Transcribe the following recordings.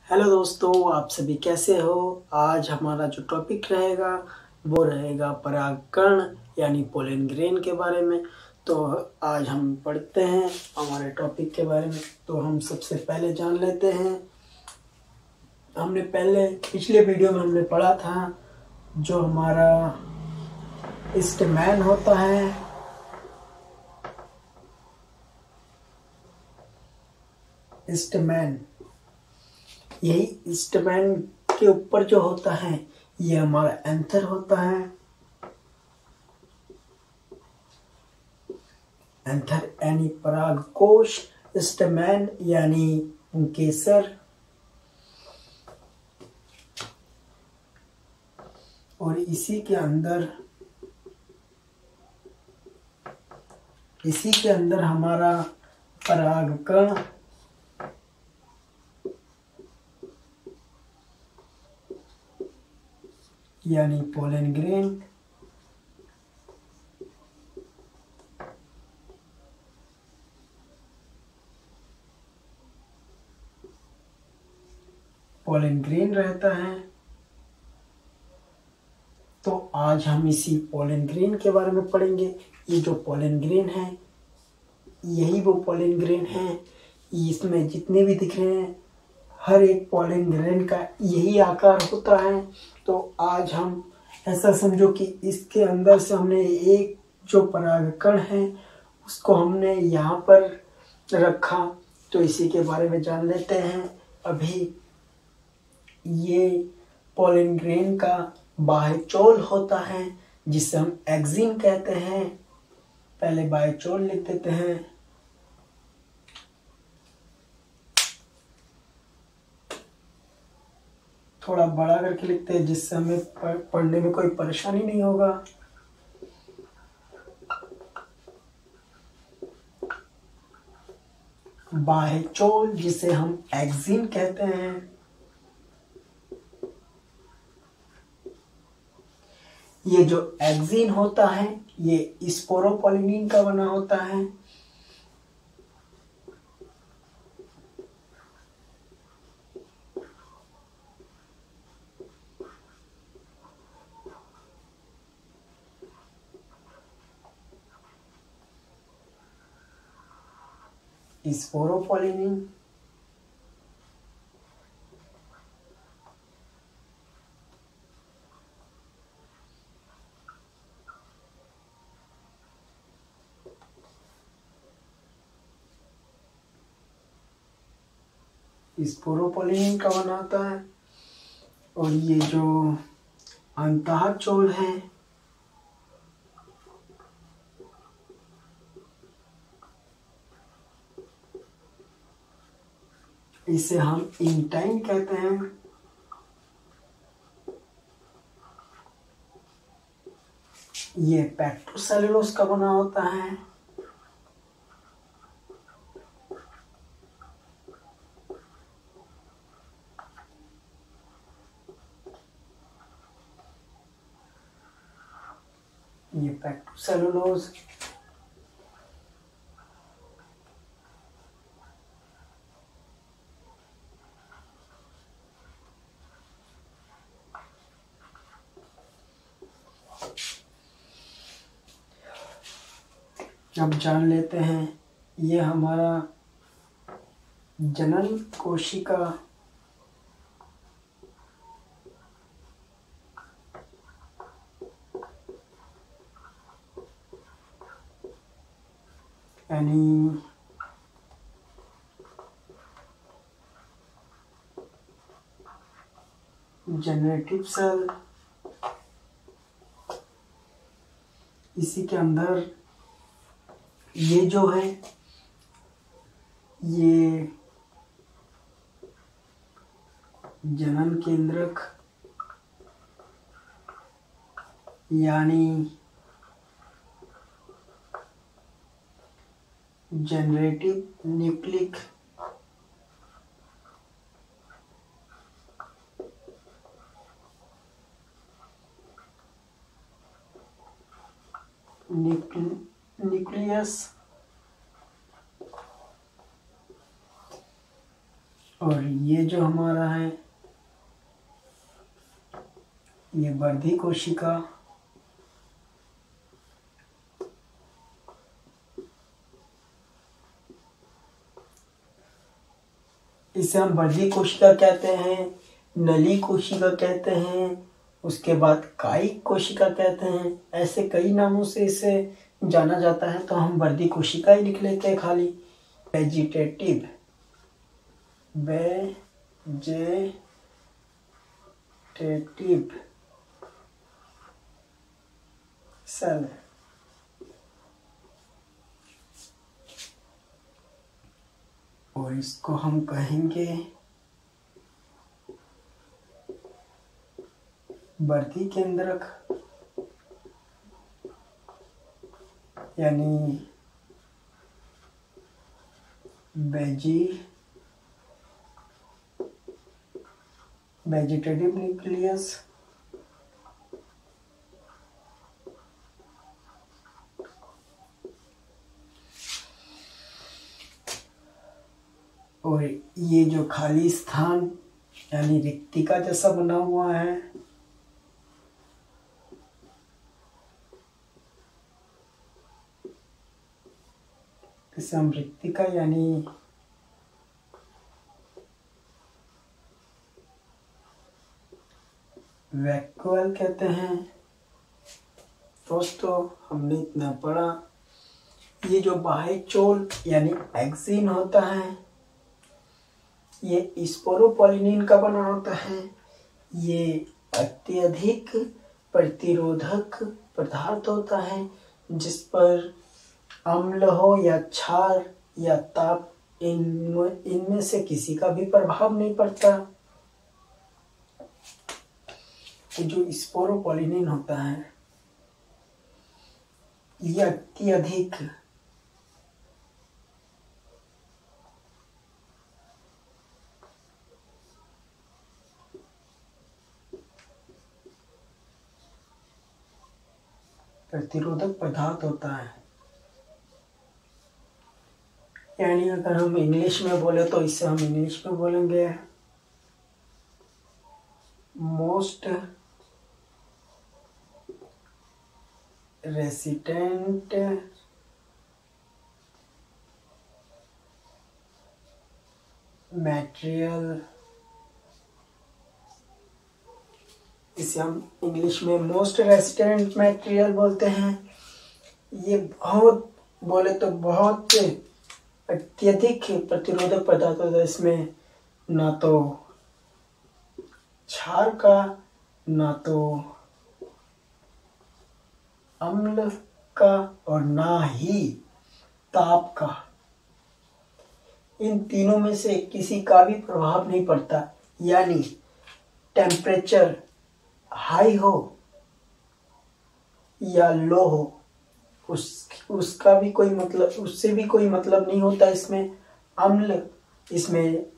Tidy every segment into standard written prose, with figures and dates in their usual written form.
Hello दोस्तों, आप सभी कैसे हो। आज हमारा जो टॉपिक रहेगा वो रहेगा परागकण यानी पोलन ग्रेन के बारे में। तो आज हम पढ़ते हैं हमारे टॉपिक के बारे में। तो हम सबसे पहले जान लेते हैं, हमने पहले पिछले वीडियो में हमने पढ़ा था जो हमारा स्टेमेन होता है, स्टेमेन, यही स्टेमेन के ऊपर जो होता है ये हमारा एंथर होता है। एंथर यानी परागकोश, स्टेमेन यानी पुंकेसर, और इसी के अंदर हमारा परागकण यानी पोलन ग्रेन, पोलन ग्रेन रहता है। तो आज हम इसी पोलन ग्रेन के बारे में पढ़ेंगे। ये जो पोलन ग्रेन है यही वो पोलन ग्रेन है। इसमें जितने भी दिख रहे हैं हर एक पोलन ग्रेन का यही आकार होता है। तो आज हम ऐसा समझो कि इसके अंदर से हमने एक जो परागकण है उसको हमने यहाँ पर रखा। तो इसी के बारे में जान लेते हैं। अभी ये पोलन ग्रेन का बाह्यचोल होता है जिसे हम एक्जिन कहते हैं। पहले बाह्यचोल लिख देते हैं। थोड़ा बड़ा करके लिखते हैं जिससे हमें पढ़ने में कोई परेशानी नहीं होगा। बाह्यचोल जिसे हम एक्जिन कहते हैं। ये जो एक्जिन होता है ये स्पोरोपोलिनिन का बना होता है। स्पोरोपोलिनिन स्पोरोपोलिनिन का बना होता है। और ये जो अंतःचोल है इसे हम इंटाइन कहते हैं। ये पेट्रोसेलुलोज का बना होता है। ये पेट्रोसेलुलोज अब जान लेते हैं। ये हमारा जनन कोशिका यानी जनरेटिव सेल, इसी के अंदर ये जो है ये जनन केंद्रक यानी जनरेटिव न्यूक्लिक न्यूक्लियस और ये जो हमारा है ये वर्धी कोशिका, इसे हम वर्धी कोशिका कहते हैं, नली कोशिका कहते हैं, उसके बाद कायिक कोशिका कहते हैं। ऐसे कई नामों से इसे जाना जाता है, तो हम वर्धी कोशिका ही लिख लेते हैं खाली। वेजिटेटिव सेल, और इसको हम कहेंगे वर्धी केंद्रक, यानी वेजिटेटिव न्यूक्लियस। और ये जो खाली स्थान यानी रिक्तिका जैसा बना हुआ है, इसे हम रिक्तिका यानी वैक्यूल कहते हैं। दोस्तों, हमने इतना पढ़ा। ये जो बाह्य चोल यानी एक्सिन होता है, ये स्पोरोपोलिनिन का बना होता है। ये अत्यधिक प्रतिरोधक पदार्थ होता है, जिस पर अम्ल हो या क्षार या ताप, इनमें से किसी का भी प्रभाव नहीं पड़ता। जो स्पोरोपोलिनिन होता है ये अत्यधिक प्रतिरोधक पदार्थ होता है। यानी अगर हम इंग्लिश में बोले तो इसे हम इंग्लिश में बोलेंगे मोस्ट रेसिस्टेंट मटेरियल, इसे हम इंग्लिश में मोस्ट रेसिस्टेंट मटेरियल बोलते हैं। ये बहुत बोले तो बहुत अत्यधिक प्रतिरोधक पदार्थ होता है। इसमें ना तो क्षार का, ना तो अम्ल का, और ना ही ताप का। इन तीनों में से किसी का भी प्रभाव नहीं पड़ता। यानी टेम्परेचर हाई हो या लो हो, उसका भी कोई मतलब, उससे भी कोई मतलब नहीं होता। इसमें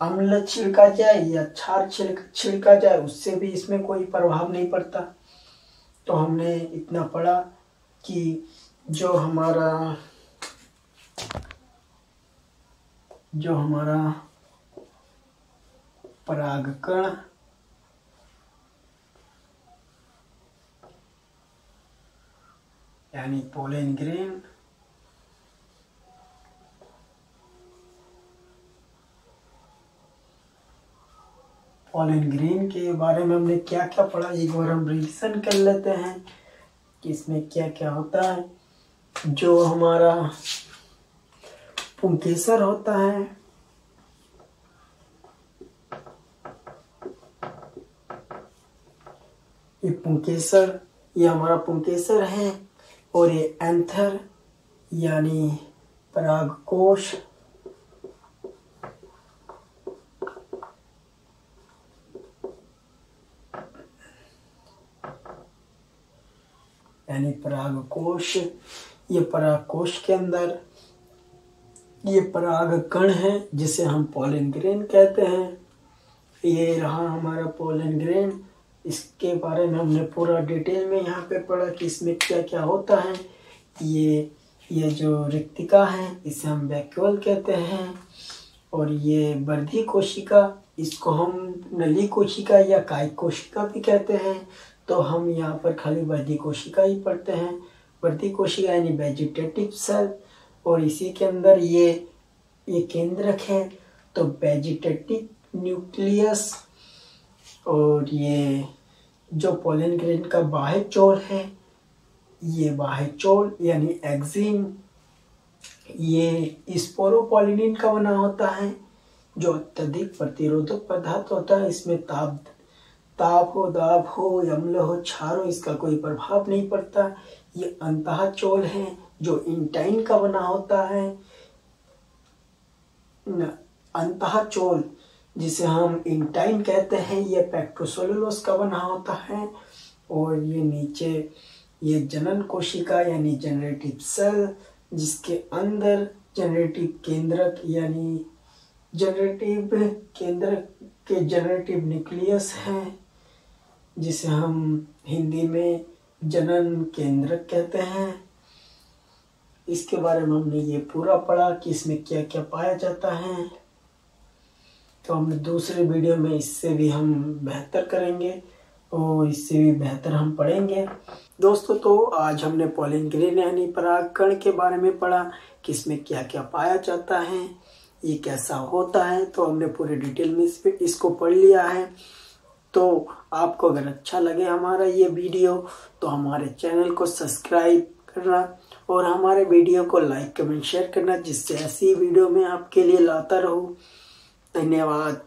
अम्ल छिड़का जाए या क्षार छिड़का जाए, उससे भी इसमें कोई प्रभाव नहीं पड़ता। तो हमने इतना पढ़ा कि जो हमारा परागकण यानी पोलन ग्रेन, पोलन ग्रेन के बारे में हमने क्या क्या पढ़ा, एक बार हम रिविजन कर लेते हैं कि इसमें क्या क्या होता है। जो हमारा पुंकेसर होता है, ये हमारा पुंकेसर है। और ये एंथर यानी परागकोश, यानी परागकोश, ये परागकोश के अंदर ये परागकण है जिसे हम पोलन ग्रेन कहते हैं। ये रहा हमारा पोलन ग्रेन। इसके बारे में हमने पूरा डिटेल में यहाँ पे पढ़ा कि इसमें क्या क्या होता है। ये जो रिक्तिका है इसे हम वैक्यूल कहते हैं। और ये वर्धी कोशिका इसको हम नली कोशिका या कायिक कोशिका भी कहते हैं। तो हम यहाँ पर खाली वर्धी कोशिका ही पढ़ते हैं। वर्धी कोशिका यानी वेजिटेटिव सेल, और इसी के अंदर ये केंद्रक है। तो वेजिटेटिव न्यूक्लियस, और ये जो पोलन ग्रेन का बाह्य चोल है, ये बाह्य चोल यानी एक्जिन, ये स्पोरोपोलिनिन का बना होता है, जो अत्यधिक प्रतिरोधक पदार्थ होता है। इसमें ताप हो, दाब हो, अम्ल हो, क्षार हो, इसका कोई प्रभाव नहीं पड़ता। ये अंतः चोल है जो इंटाइन का बना होता है। अंतः चोल जिसे हम इंटाइन कहते हैं, ये पेक्टोसेलुलोज का बना होता है। और ये नीचे ये जनन कोशिका यानी जनरेटिव सेल, जिसके अंदर जनरेटिव केंद्रक यानी जनरेटिव केंद्रक के जनरेटिव न्यूक्लियस है, जिसे हम हिंदी में जनन केंद्रक कहते हैं। इसके बारे में हमने ये पूरा पढ़ा कि इसमें क्या क्या पाया जाता है। तो हम दूसरे वीडियो में इससे भी हम बेहतर करेंगे और इससे भी बेहतर हम पढ़ेंगे। दोस्तों, तो आज हमने पोलन ग्रेन यानी परागकण के बारे में पढ़ा कि इसमें क्या क्या पाया जाता है, ये कैसा होता है। तो हमने पूरे डिटेल में इसको पढ़ लिया है। तो आपको अगर अच्छा लगे हमारा ये वीडियो तो हमारे चैनल को सब्सक्राइब करना और हमारे वीडियो को लाइक, कमेंट, शेयर करना, जिससे ऐसी वीडियो मैं आपके लिए लाता रहूं। धन्यवाद।